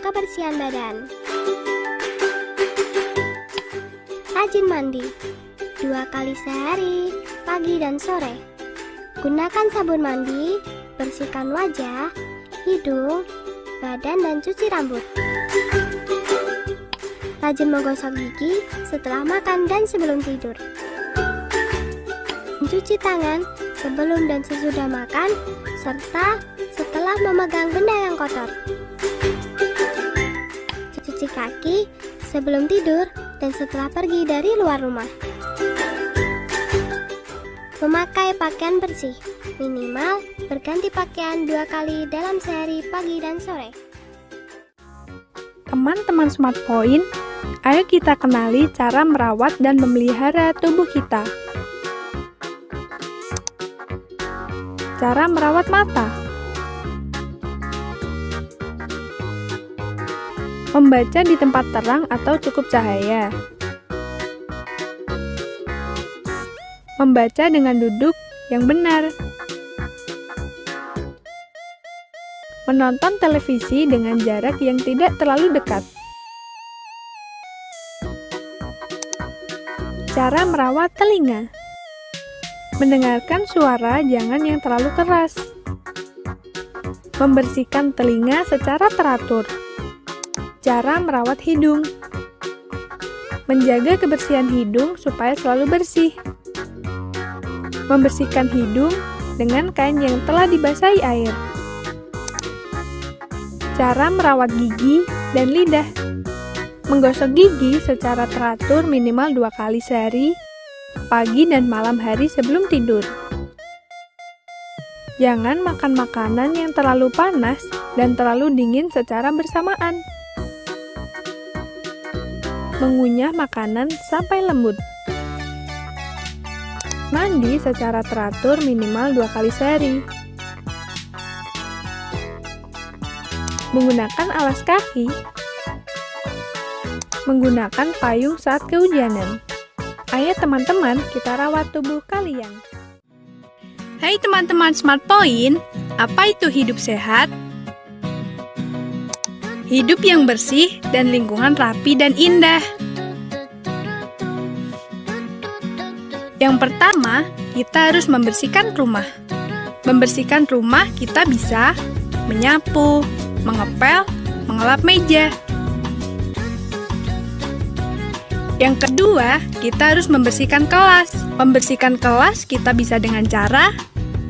kebersihan badan. Rajin mandi 2 kali sehari, pagi dan sore. Gunakan sabun mandi, bersihkan wajah, hidung, badan dan cuci rambut. Rajin menggosok gigi setelah makan dan sebelum tidur. Mencuci tangan sebelum dan sesudah makan, serta setelah memegang benda yang kotor. Cuci kaki sebelum tidur dan setelah pergi dari luar rumah. Memakai pakaian bersih, minimal berganti pakaian 2 kali dalam sehari, pagi dan sore. Teman-teman Smart Point, ayo kita kenali cara merawat dan memelihara tubuh kita. Cara merawat mata. Membaca di tempat terang atau cukup cahaya. Membaca dengan duduk yang benar. Menonton televisi dengan jarak yang tidak terlalu dekat. Cara merawat telinga. Mendengarkan suara jangan yang terlalu keras. Membersihkan telinga secara teratur. Cara merawat hidung. Menjaga kebersihan hidung supaya selalu bersih. Membersihkan hidung dengan kain yang telah dibasahi air. Cara merawat gigi dan lidah. Menggosok gigi secara teratur minimal 2 kali sehari, pagi dan malam hari sebelum tidur. Jangan makan makanan yang terlalu panas dan terlalu dingin secara bersamaan. Mengunyah makanan sampai lembut. Mandi secara teratur minimal 2 kali sehari. Menggunakan alas kaki. Menggunakan payung saat kehujanan. Ayo teman-teman, kita rawat tubuh kalian. Hai teman-teman Smart Point, apa itu hidup sehat? Hidup yang bersih dan lingkungan rapi dan indah. Yang pertama, kita harus membersihkan rumah. Membersihkan rumah kita bisa menyapu, mengepel, mengelap meja. Yang kedua, kita harus membersihkan kelas. Membersihkan kelas kita bisa dengan cara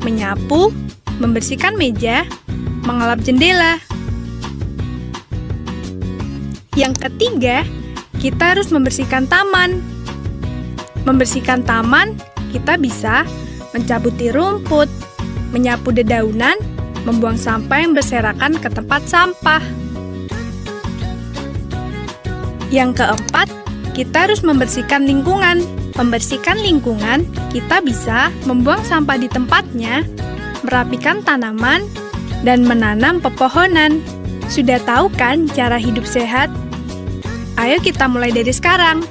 menyapu, membersihkan meja, mengelap jendela. Yang ketiga, kita harus membersihkan taman. Membersihkan taman, kita bisa mencabuti rumput, menyapu dedaunan, membuang sampah yang berserakan ke tempat sampah. Yang keempat, kita harus membersihkan lingkungan. Membersihkan lingkungan, kita bisa membuang sampah di tempatnya, merapikan tanaman, dan menanam pepohonan. Sudah tahu kan cara hidup sehat? Ayo kita mulai dari sekarang.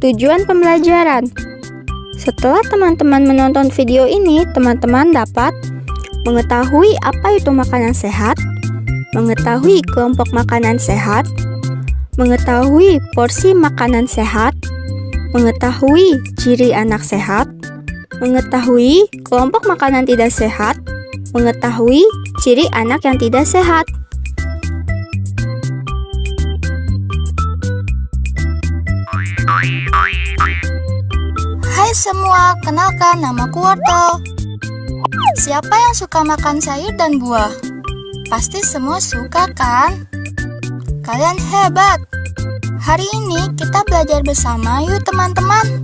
Tujuan pembelajaran. Setelah teman-teman menonton video ini, teman-teman dapat mengetahui apa itu makanan sehat, mengetahui kelompok makanan sehat, mengetahui porsi makanan sehat, mengetahui ciri anak sehat, mengetahui kelompok makanan tidak sehat, mengetahui ciri anak yang tidak sehat. Hai semua, kenalkan namaku Wortel. Siapa yang suka makan sayur dan buah? Pasti semua suka kan? Kalian hebat! Hari ini kita belajar bersama yuk teman-teman.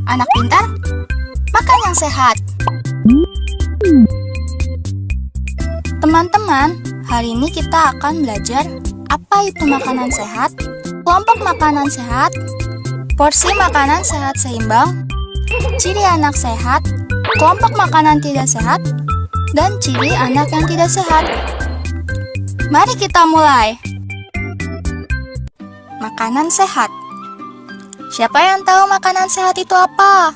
Anak pintar, makan yang sehat. Teman-teman, hari ini kita akan belajar apa itu makanan sehat, kelompok makanan sehat, porsi makanan sehat seimbang, ciri anak sehat, kelompok makanan tidak sehat, dan ciri anak yang tidak sehat. Mari kita mulai. Makanan sehat. Siapa yang tahu makanan sehat itu apa?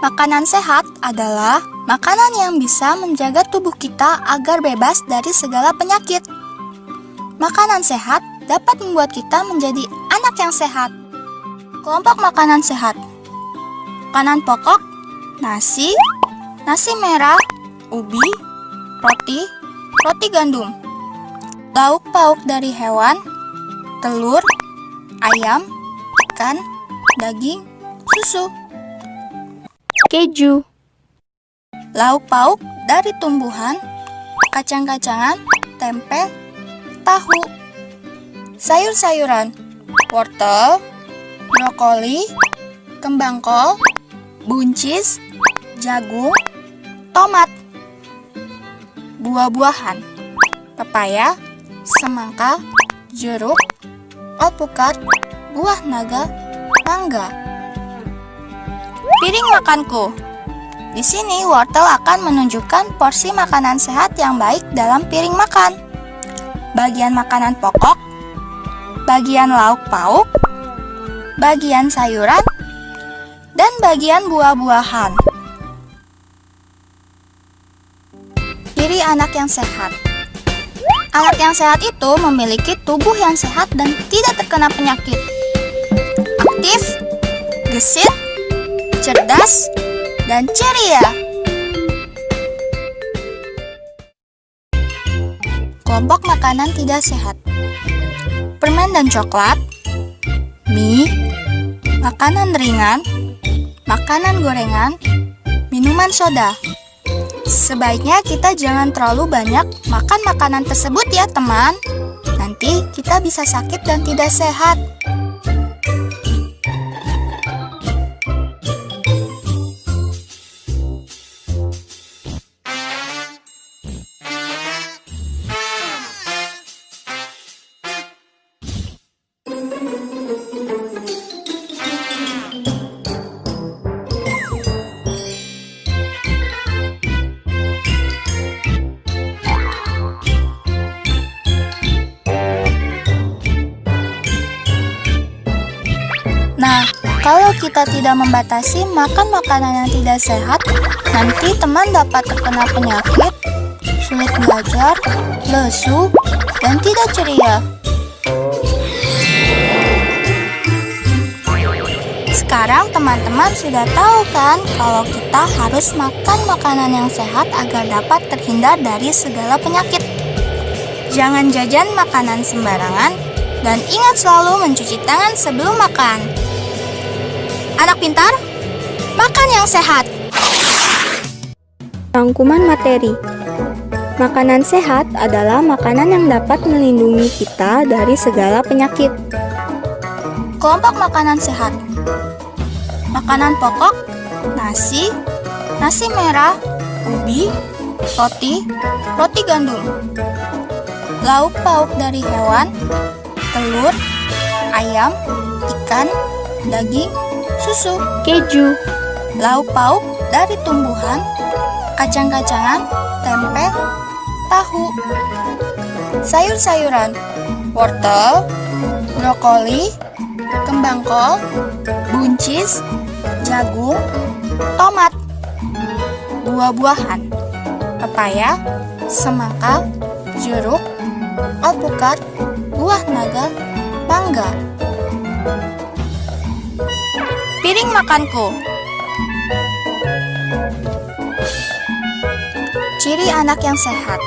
Makanan sehat adalah makanan yang bisa menjaga tubuh kita agar bebas dari segala penyakit. Makanan sehat dapat membuat kita menjadi anak yang sehat. Kelompok makanan sehat. Makanan pokok, nasi, nasi merah, ubi, roti gandum. Lauk pauk dari hewan, telur, ayam, ikan, daging, susu. Keju. Lauk pauk dari tumbuhan, kacang-kacangan, tempe, tahu. Sayur-sayuran, wortel, brokoli, kembang kol, buncis, jagung, tomat. Buah-buahan, pepaya, semangka, jeruk, alpukat, buah naga, mangga. Piring makanku. Di sini wortel akan menunjukkan porsi makanan sehat yang baik dalam piring makan. Bagian makanan pokok, bagian lauk pauk, bagian sayuran, dan bagian buah-buahan. Ciri anak yang sehat. Anak yang sehat itu memiliki tubuh yang sehat dan tidak terkena penyakit. Aktif, gesit, cerdas, dan ceria. Kelompok makanan tidak sehat. Permen dan coklat, mie, makanan ringan, makanan gorengan, minuman soda. Sebaiknya kita jangan terlalu banyak makan makanan tersebut ya teman. Nanti kita bisa sakit dan tidak sehat. Nah, kalau kita tidak membatasi makan makanan yang tidak sehat, nanti teman dapat terkena penyakit, sulit belajar, lesu, dan tidak ceria. Sekarang teman-teman sudah tahu kan kalau kita harus makan makanan yang sehat agar dapat terhindar dari segala penyakit. Jangan jajan makanan sembarangan dan ingat selalu mencuci tangan sebelum makan. Anak pintar, makan yang sehat. Rangkuman materi. Makanan sehat adalah makanan yang dapat melindungi kita dari segala penyakit. Kelompok makanan sehat. Makanan pokok, nasi, nasi merah, ubi, roti gandum. Lauk pauk dari hewan, telur, ayam, ikan, daging, susu. Keju. Lauk pauk dari tumbuhan, kacang-kacangan, tempe, tahu. Sayur-sayuran, wortel, brokoli, kembang kol, buncis, jagung, tomat. Buah-buahan, pepaya, semangka, jeruk, alpukat, buah naga, mangga. Piring makanku. Ciri anak yang sehat.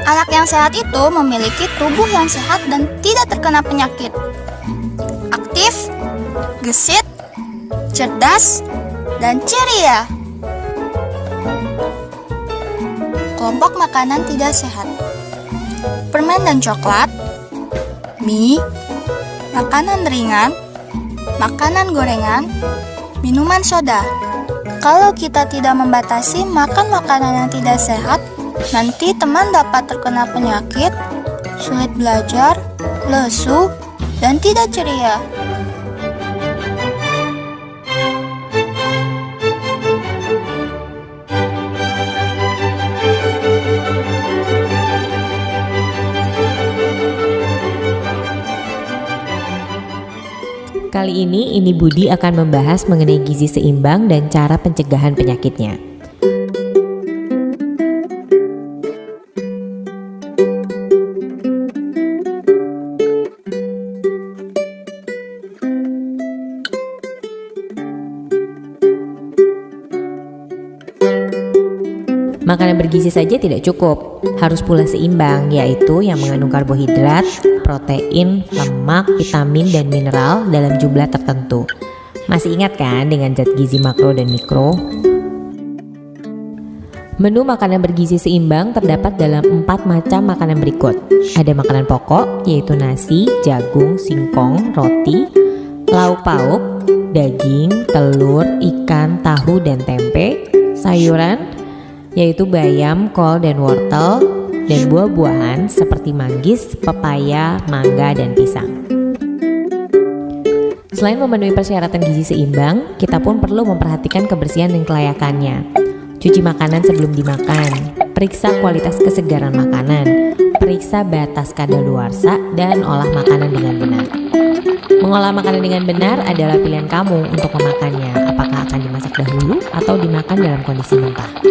Anak yang sehat itu memiliki tubuh yang sehat dan tidak terkena penyakit. Aktif, gesit, cerdas, dan ceria. kelompok makanan tidak sehat. Permen dan coklat, mie, makanan ringan, makanan gorengan, minuman soda. Kalau kita tidak membatasi makan makanan yang tidak sehat, nanti teman dapat terkena penyakit, sulit belajar, lesu, dan tidak ceria. Kali ini Budi akan membahas mengenai gizi seimbang dan cara pencegahan penyakitnya. Makanan bergizi saja tidak cukup, harus pula seimbang, yaitu yang mengandung karbohidrat, protein, lemak, vitamin, dan mineral dalam jumlah tertentu. Masih ingat kan dengan zat gizi makro dan mikro? Menu makanan bergizi seimbang terdapat dalam 4 macam makanan berikut. Ada makanan pokok, yaitu nasi, jagung, singkong, roti, lauk pauk, daging, telur, ikan, tahu, dan tempe, sayuran, yaitu bayam, kol, dan wortel, dan buah-buahan seperti manggis, pepaya, mangga, dan pisang. Selain memenuhi persyaratan gizi seimbang, kita pun perlu memperhatikan kebersihan dan kelayakannya. Cuci makanan sebelum dimakan, periksa kualitas kesegaran makanan, periksa batas kadaluarsa, dan olah makanan dengan benar. Mengolah makanan dengan benar adalah pilihan kamu untuk memakannya, apakah akan dimasak dahulu atau dimakan dalam kondisi mentah.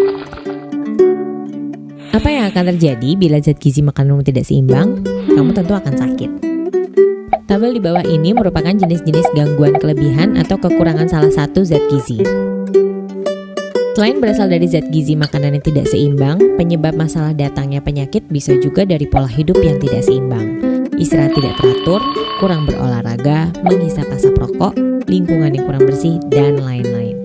Apa yang akan terjadi bila zat gizi makananmu tidak seimbang? Kamu tentu akan sakit. Tabel di bawah ini merupakan jenis-jenis gangguan kelebihan atau kekurangan salah satu zat gizi. Selain berasal dari zat gizi makanan yang tidak seimbang, penyebab masalah datangnya penyakit bisa juga dari pola hidup yang tidak seimbang. Istirahat tidak teratur, kurang berolahraga, menghisap asap rokok, lingkungan yang kurang bersih, dan lain-lain.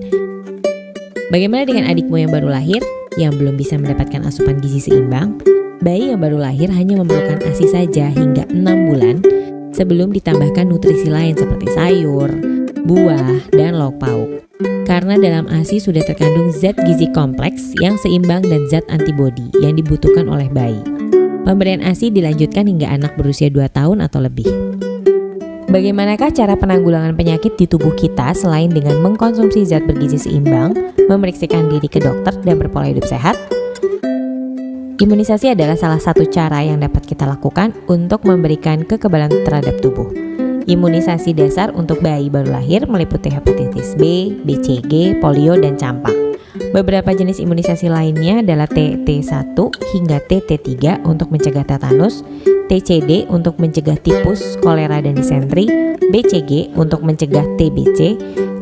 Bagaimana dengan adikmu yang baru lahir? Yang belum bisa mendapatkan asupan gizi seimbang? Bayi yang baru lahir hanya memerlukan ASI saja hingga 6 bulan sebelum ditambahkan nutrisi lain seperti sayur, buah, dan lauk pauk. Karena dalam ASI sudah terkandung zat gizi kompleks yang seimbang dan zat antibodi yang dibutuhkan oleh bayi. Pemberian ASI dilanjutkan hingga anak berusia 2 tahun atau lebih. Bagaimanakah cara penanggulangan penyakit di tubuh kita selain dengan mengkonsumsi zat bergizi seimbang, memeriksakan diri ke dokter, dan berpola hidup sehat? Imunisasi adalah salah satu cara yang dapat kita lakukan untuk memberikan kekebalan terhadap tubuh. Imunisasi dasar untuk bayi baru lahir meliputi hepatitis B, BCG, polio, dan campak. Beberapa jenis imunisasi lainnya adalah TT1 hingga TT3 untuk mencegah tetanus, TCD untuk mencegah tipus, kolera, dan disentri, BCG untuk mencegah TBC,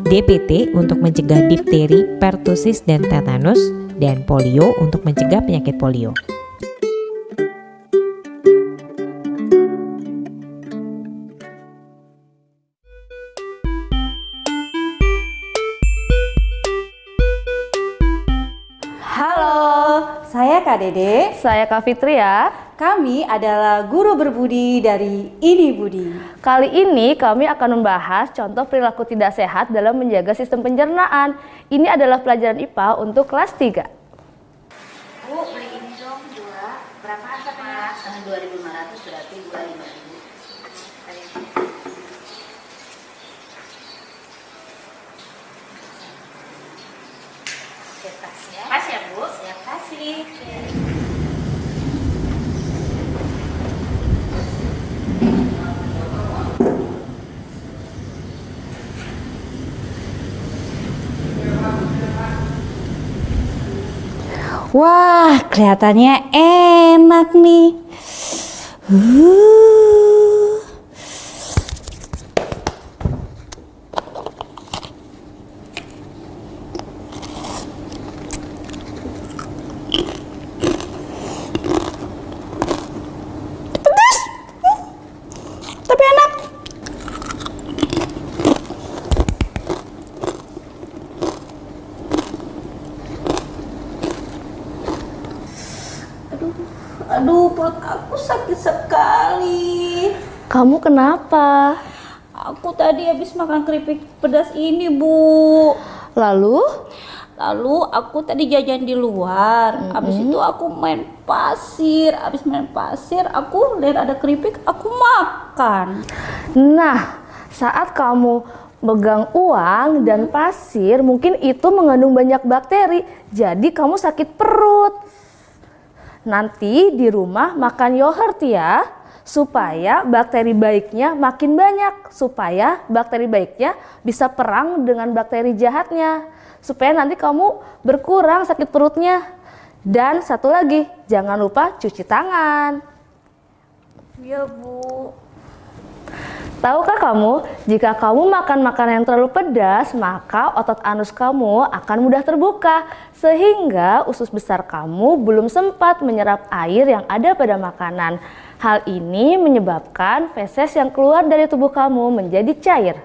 DPT untuk mencegah difteri, pertusis, dan tetanus, dan polio untuk mencegah penyakit polio. Halo, saya Kak Dede. Saya Kak Fitria. Kami adalah guru berbudi dari Ini Budi. Kali ini kami akan membahas contoh perilaku tidak sehat dalam menjaga sistem pencernaan. Ini adalah pelajaran IPA untuk kelas 3. Bu, beli ini dong 2. Berapa harganya? 2.500 berarti 25.000. Tas ya. Pas ya, Bu? Siap, kasih. Wah, kelihatannya enak nih. Pedas, tapi enak. sakit sekali. Kamu kenapa? Aku tadi habis makan keripik pedas ini, Bu. Lalu? Lalu aku tadi jajan di luar. Habis itu aku main pasir. Habis main pasir, aku lihat ada keripik, aku makan. Nah, saat kamu megang uang dan pasir, mungkin itu mengandung banyak bakteri. Jadi kamu sakit perut. Nanti di rumah makan yogurt ya, supaya bakteri baiknya makin banyak, supaya bakteri baiknya bisa perang dengan bakteri jahatnya, supaya nanti kamu berkurang sakit perutnya. Dan satu lagi, jangan lupa cuci tangan. Iya, Bu. Tahukah kamu, jika kamu makan makanan yang terlalu pedas, maka otot anus kamu akan mudah terbuka, sehingga usus besar kamu belum sempat menyerap air yang ada pada makanan. Hal ini menyebabkan feses yang keluar dari tubuh kamu menjadi cair.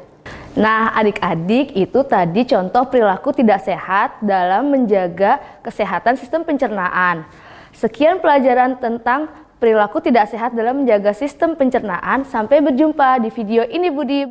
Nah, adik-adik, itu tadi contoh perilaku tidak sehat dalam menjaga kesehatan sistem pencernaan. Sekian pelajaran tentang perilaku tidak sehat dalam menjaga sistem pencernaan. Sampai berjumpa di video ini, Budi.